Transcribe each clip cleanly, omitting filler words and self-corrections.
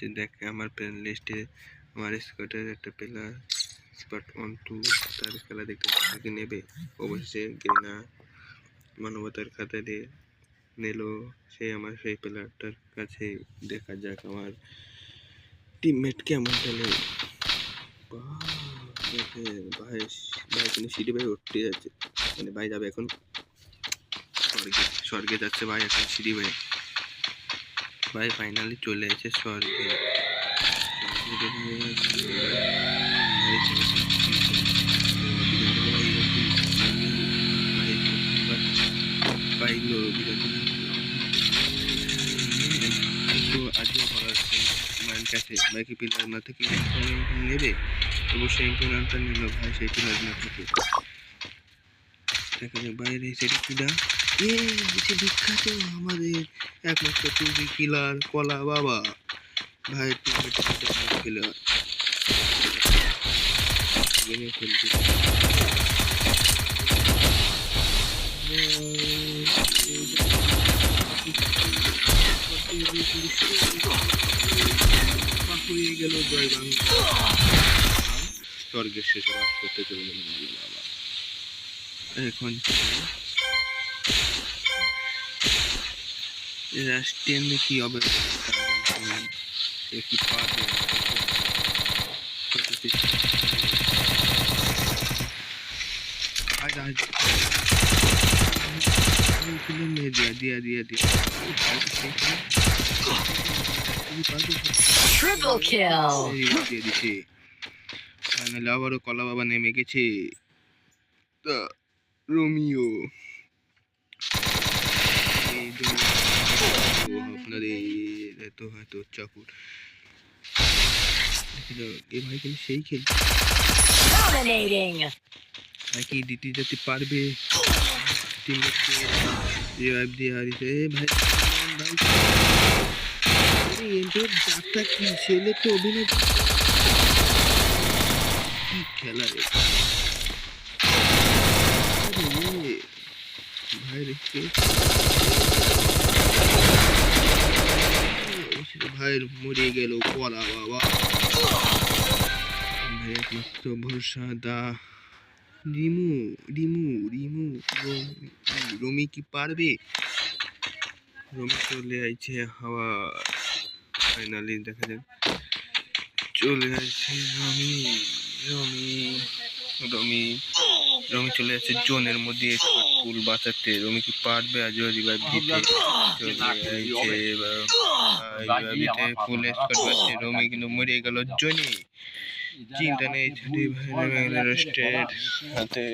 যে দেখে আমার প্লেন লিস্টে আমার স্কোয়াডের একটা প্লেয়ার স্পট 1-2 তার খেলা দেখতে নেবে। অবশ্যই ঘৃণা মানবতার খাতায় দিয়ে নিল সে আমার সেই প্লেয়ারটার কাছে। দেখা যাক আমার টিমমেট কেমন খেলে। ভাই কিন্তু সিটি ভাই উঠতে যাচ্ছে, মানে ভাই যাবে এখন স্বর্গে যাচ্ছে ভাই এখন সিটি ভাই ফাইনালি চলে এসেছে স্বর্গে। পাইলো আজও বলার মাইন্ড কাছে বাকি পিলার না থেকে নেবে। অবশ্যই ইম্পোর্টেন্টটা নিল ভাই সেই পিলার না থেকে। দেখা যাক বাইরে সেটি কিনা বেশি বিখ্যাত আমাদের একমাত্র টুবি কিলার কলা বাবা ভাই কিলার খেলতে গেল জয় বাংলা। স্বর্গের শেষে বাস করতে চলে গেল বাবা। এখন রাষ্ট্রীয় কি হবে কি পাবে Triple kill. আবারও কলা বাবা নেমে গেছে। রোমিও আপনাদের তো হয়তো চাকুর এ ভাই কিন্তু সেই খেল ভাই কি দিতে যেতে পারবে যাত্রা কি ছেলে তো অভিনয় কি খেলা রে ভাই রেখে ভাইয়ের মরে গেল কলা বাবা। ভাই একমাত্র ভরসা দা রমি কি পারবে? রমি চলে আইছে হাওয়া। ফাইনালি দেখা যাক চলে আসছে রমি চলে যাচ্ছে জোনের মধ্যে ফুল বাঁচাতে। রমি কি পারবে আজও রিভাইভ দিতে? ফুল স্কোয়াড বাঁচছে। রমি কিন্তু মরে গেল জোনে। চিন্তা নেই স্টেট হাতে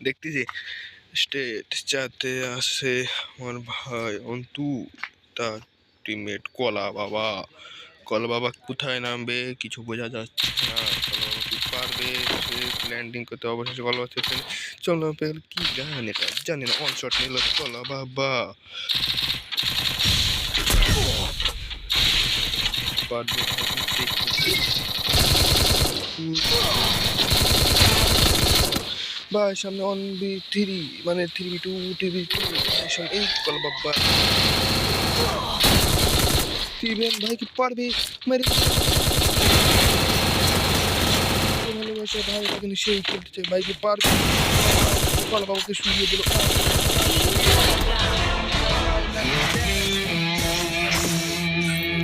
দেখতেছি স্টেট চাতে আসে আমার ভাই অন্তু তার টিমমেট কলা বাবা কোথায় নামবে কিছু বোঝা যাচ্ছে না। কলা বাবা কি পারবে? সে ল্যান্ডিং করতে অবশেষে কলা বাবা চলো কি গান এটা জানি না। অন শট নিল কলা বাবা। ভাই সামনে 1v3 মানে 3v2 এই কলা বাবা স্টিভেন ভাই কি পারবে? মেরে ভালোবাসা ভাই কিন্তু সেই খেলতে ভাই কি পারবে? কলা বাবাকে শুনিয়ে দিল।